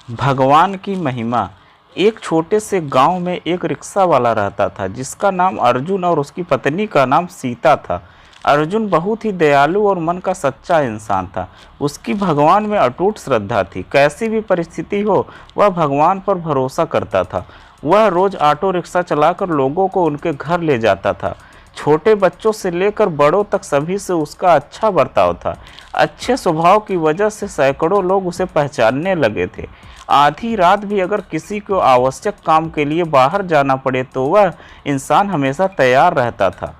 भगवान की महिमा। एक छोटे से गांव में एक रिक्शा वाला रहता था जिसका नाम अर्जुन और उसकी पत्नी का नाम सीता था। अर्जुन बहुत ही दयालु और मन का सच्चा इंसान था। उसकी भगवान में अटूट श्रद्धा थी। कैसी भी परिस्थिति हो वह भगवान पर भरोसा करता था। वह रोज ऑटो रिक्शा चलाकर लोगों को उनके घर ले जाता था। छोटे बच्चों से लेकर बड़ों तक सभी से उसका अच्छा बर्ताव था। अच्छे स्वभाव की वजह से सैकड़ों लोग उसे पहचानने लगे थे। आधी रात भी अगर किसी को आवश्यक काम के लिए बाहर जाना पड़े तो वह इंसान हमेशा तैयार रहता था।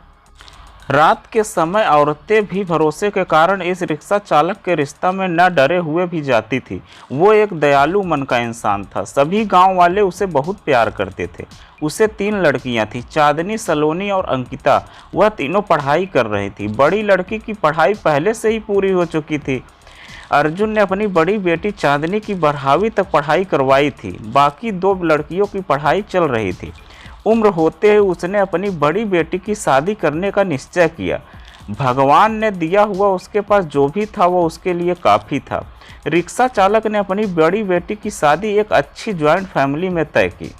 रात के समय औरतें भी भरोसे के कारण इस रिक्शा चालक के रिश्ता में न डरे हुए भी जाती थी। वो एक दयालु मन का इंसान था। सभी गांव वाले उसे बहुत प्यार करते थे। उसे 3 लड़कियां थीं, चांदनी, सलोनी और अंकिता। वह तीनों पढ़ाई कर रही थी। बड़ी लड़की की पढ़ाई पहले से ही पूरी हो चुकी थी। अर्जुन ने अपनी बड़ी बेटी चांदनी की 12वीं तक पढ़ाई करवाई थी। बाकी 2 लड़कियों की पढ़ाई चल रही थी। उम्र होते ही उसने अपनी बड़ी बेटी की शादी करने का निश्चय किया। भगवान ने दिया हुआ उसके पास जो भी था वो उसके लिए काफ़ी था। रिक्शा चालक ने अपनी बड़ी बेटी की शादी एक अच्छी जॉइंट फैमिली में तय की।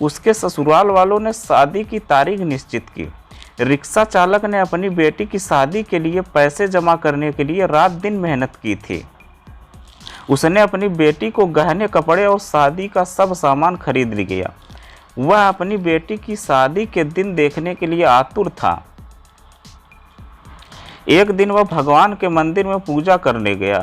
उसके ससुराल वालों ने शादी की तारीख निश्चित की। रिक्शा चालक ने अपनी बेटी की शादी के लिए पैसे जमा करने के लिए रात दिन मेहनत की थी। उसने अपनी बेटी को गहने, कपड़े और शादी का सब सामान खरीद लिया। वह अपनी बेटी की शादी के दिन देखने के लिए आतुर था। एक दिन वह भगवान के मंदिर में पूजा करने गया।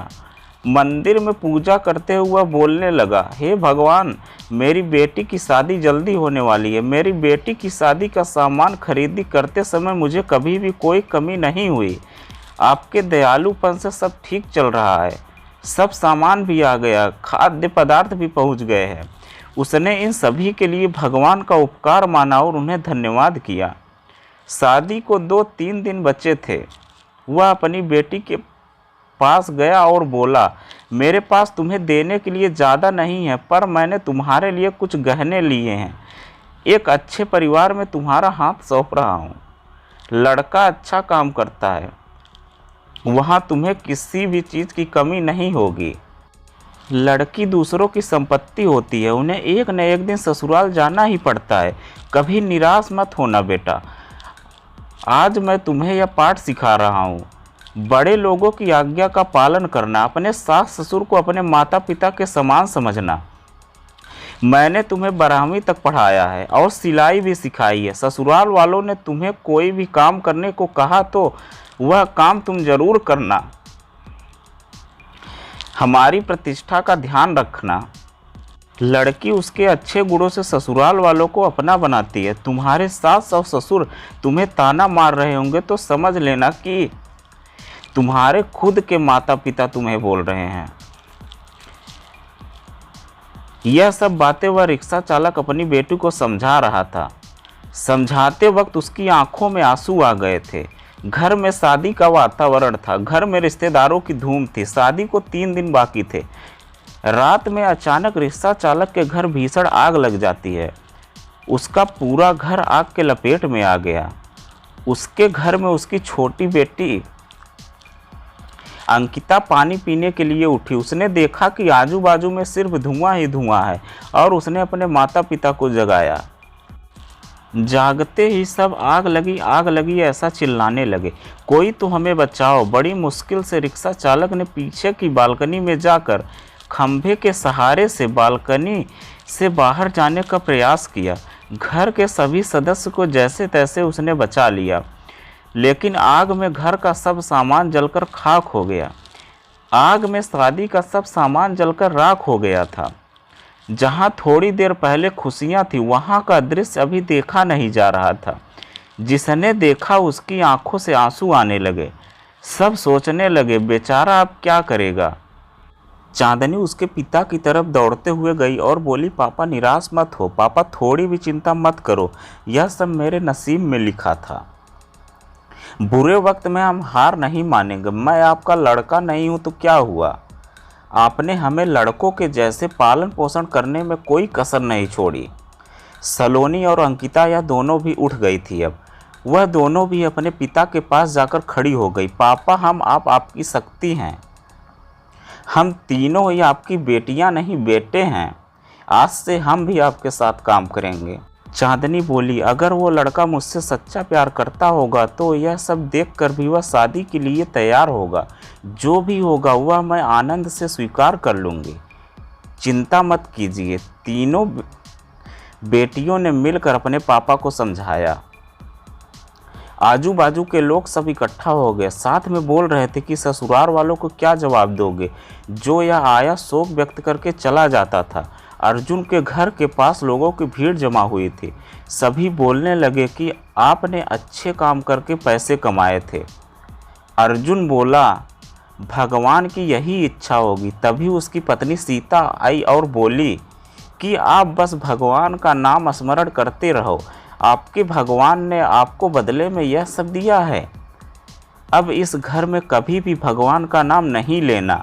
मंदिर में पूजा करते हुए वह बोलने लगा, हे भगवान, मेरी बेटी की शादी जल्दी होने वाली है। मेरी बेटी की शादी का सामान खरीदी करते समय मुझे कभी भी कोई कमी नहीं हुई। आपके दयालुपन से सब ठीक चल रहा है। सब सामान भी आ गया, खाद्य पदार्थ भी पहुंच गए हैं। उसने इन सभी के लिए भगवान का उपकार माना और उन्हें धन्यवाद किया। शादी को 2-3 दिन बचे थे। वह अपनी बेटी के पास गया और बोला, मेरे पास तुम्हें देने के लिए ज़्यादा नहीं है, पर मैंने तुम्हारे लिए कुछ गहने लिए हैं। एक अच्छे परिवार में तुम्हारा हाथ सौंप रहा हूँ। लड़का अच्छा काम करता है, वहाँ तुम्हें किसी भी चीज़ की कमी नहीं होगी। लड़की दूसरों की संपत्ति होती है, उन्हें एक न एक दिन ससुराल जाना ही पड़ता है। कभी निराश मत होना बेटा। आज मैं तुम्हें यह पाठ सिखा रहा हूँ। बड़े लोगों की आज्ञा का पालन करना, अपने सास ससुर को अपने माता पिता के समान समझना। मैंने तुम्हें 12वीं तक पढ़ाया है और सिलाई भी सिखाई है। ससुराल वालों ने तुम्हें कोई भी काम करने को कहा तो वह काम तुम जरूर करना। हमारी प्रतिष्ठा का ध्यान रखना। लड़की उसके अच्छे गुणों से ससुराल वालों को अपना बनाती है। तुम्हारे सास और ससुर तुम्हें ताना मार रहे होंगे तो समझ लेना कि तुम्हारे खुद के माता पिता तुम्हें बोल रहे हैं। यह सब बातें वह रिक्शा चालक अपनी बेटी को समझा रहा था। समझाते वक्त उसकी आंखों में आंसू आ गए थे। घर में शादी का वातावरण था। घर में रिश्तेदारों की धूम थी। शादी को 3 दिन बाकी थे। रात में अचानक रिक्शा चालक के घर भीषण आग लग जाती है। उसका पूरा घर आग के लपेट में आ गया। उसके घर में उसकी छोटी बेटी अंकिता पानी पीने के लिए उठी। उसने देखा कि आजू बाजू में सिर्फ धुआं ही धुआं है और उसने अपने माता पिता को जगाया। जागते ही सब आग लगी ऐसा चिल्लाने लगे, कोई तो हमें बचाओ। बड़ी मुश्किल से रिक्शा चालक ने पीछे की बालकनी में जाकर खंभे के सहारे से बालकनी से बाहर जाने का प्रयास किया। घर के सभी सदस्य को जैसे तैसे उसने बचा लिया, लेकिन आग में घर का सब सामान जलकर खाक हो गया। आग में शादी का सब सामान जलकर राख हो गया था। जहाँ थोड़ी देर पहले खुशियाँ थी वहाँ का दृश्य अभी देखा नहीं जा रहा था। जिसने देखा उसकी आंखों से आंसू आने लगे। सब सोचने लगे, बेचारा अब क्या करेगा। चांदनी उसके पिता की तरफ दौड़ते हुए गई और बोली, पापा निराश मत हो। पापा थोड़ी भी चिंता मत करो, यह सब मेरे नसीब में लिखा था। बुरे वक्त में हम हार नहीं मानेंगे। मैं आपका लड़का नहीं हूँ तो क्या हुआ, आपने हमें लड़कों के जैसे पालन पोषण करने में कोई कसर नहीं छोड़ी। सलोनी और अंकिता यह दोनों भी उठ गई थी। अब वह दोनों भी अपने पिता के पास जाकर खड़ी हो गई। पापा, हम आपकी शक्ति हैं। हम तीनों ही आपकी बेटियां नहीं बेटे हैं, आज से हम भी आपके साथ काम करेंगे। चांदनी बोली, अगर वो लड़का मुझसे सच्चा प्यार करता होगा तो यह सब देखकर भी वह शादी के लिए तैयार होगा। जो भी होगा वह मैं आनंद से स्वीकार कर लूँगी, चिंता मत कीजिए। तीनों बेटियों ने मिलकर अपने पापा को समझाया। आजू बाजू के लोग सब इकट्ठा हो गए, साथ में बोल रहे थे कि ससुराल वालों को क्या जवाब दोगे। जो यह आया शोक व्यक्त करके चला जाता था। अर्जुन के घर के पास लोगों की भीड़ जमा हुई थी। सभी बोलने लगे कि आपने अच्छे काम करके पैसे कमाए थे। अर्जुन बोला, भगवान की यही इच्छा होगी। तभी उसकी पत्नी सीता आई और बोली कि आप बस भगवान का नाम स्मरण करते रहो, आपके भगवान ने आपको बदले में यह सब दिया है। अब इस घर में कभी भी भगवान का नाम नहीं लेना।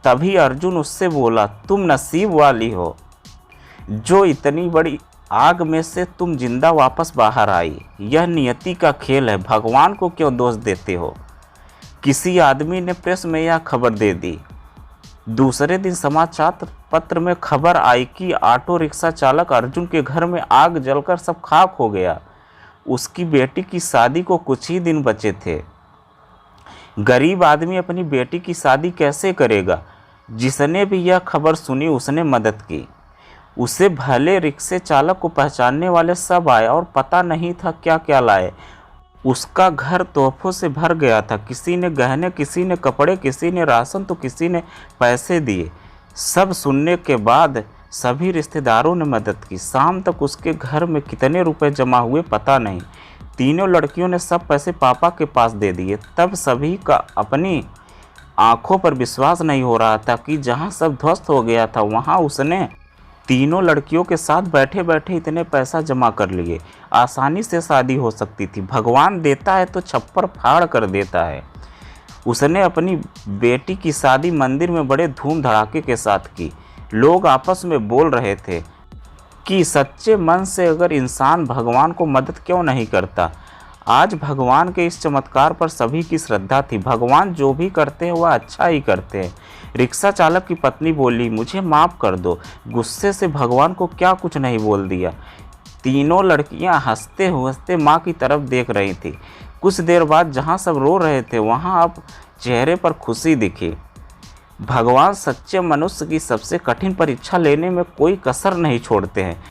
तभी अर्जुन उससे बोला, तुम नसीब वाली हो जो इतनी बड़ी आग में से तुम जिंदा वापस बाहर आई। यह नियति का खेल है, भगवान को क्यों दोष देते हो। किसी आदमी ने प्रेस में यह खबर दे दी। दूसरे दिन समाचार पत्र में खबर आई कि ऑटो रिक्शा चालक अर्जुन के घर में आग जलकर सब खाक हो गया। उसकी बेटी की शादी को कुछ ही दिन बचे थे। गरीब आदमी अपनी बेटी की शादी कैसे करेगा। जिसने भी यह खबर सुनी उसने मदद की। उसे भले रिक्शे चालक को पहचानने वाले सब आए और पता नहीं था क्या क्या लाए। उसका घर तोहफों से भर गया था। किसी ने गहने, किसी ने कपड़े, किसी ने राशन तो किसी ने पैसे दिए। सब सुनने के बाद सभी रिश्तेदारों ने मदद की। शाम तक उसके घर में कितने रुपए जमा हुए पता नहीं। तीनों लड़कियों ने सब पैसे पापा के पास दे दिए। तब सभी का अपनी आंखों पर विश्वास नहीं हो रहा था कि जहां सब ध्वस्त हो गया था वहां उसने तीनों लड़कियों के साथ बैठे बैठे इतने पैसा जमा कर लिए। आसानी से शादी हो सकती थी। भगवान देता है तो छप्पर फाड़ कर देता है। उसने अपनी बेटी की शादी मंदिर में बड़े धूम धड़ाके के साथ की। लोग आपस में बोल रहे थे कि सच्चे मन से अगर इंसान भगवान को मदद क्यों नहीं करता। आज भगवान के इस चमत्कार पर सभी की श्रद्धा थी। भगवान जो भी करते हैं वह अच्छा ही करते हैं। रिक्शा चालक की पत्नी बोली, मुझे माफ़ कर दो, गुस्से से भगवान को क्या कुछ नहीं बोल दिया। तीनों लड़कियां हंसते हंसते माँ की तरफ देख रही थी। कुछ देर बाद जहाँ सब रो रहे थे वहाँ अब चेहरे पर खुशी दिखी। भगवान सच्चे मनुष्य की सबसे कठिन परीक्षा लेने में कोई कसर नहीं छोड़ते हैं।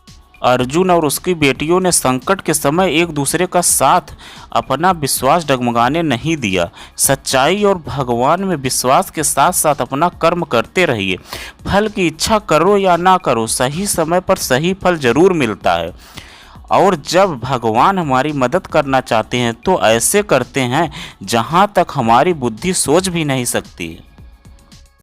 अर्जुन और उसकी बेटियों ने संकट के समय एक दूसरे का साथ, अपना विश्वास डगमगाने नहीं दिया। सच्चाई और भगवान में विश्वास के साथ साथ अपना कर्म करते रहिए। फल की इच्छा करो या ना करो, सही समय पर सही फल जरूर मिलता है। और जब भगवान हमारी मदद करना चाहते हैं तो ऐसे करते हैं जहाँ तक हमारी बुद्धि सोच भी नहीं सकती है।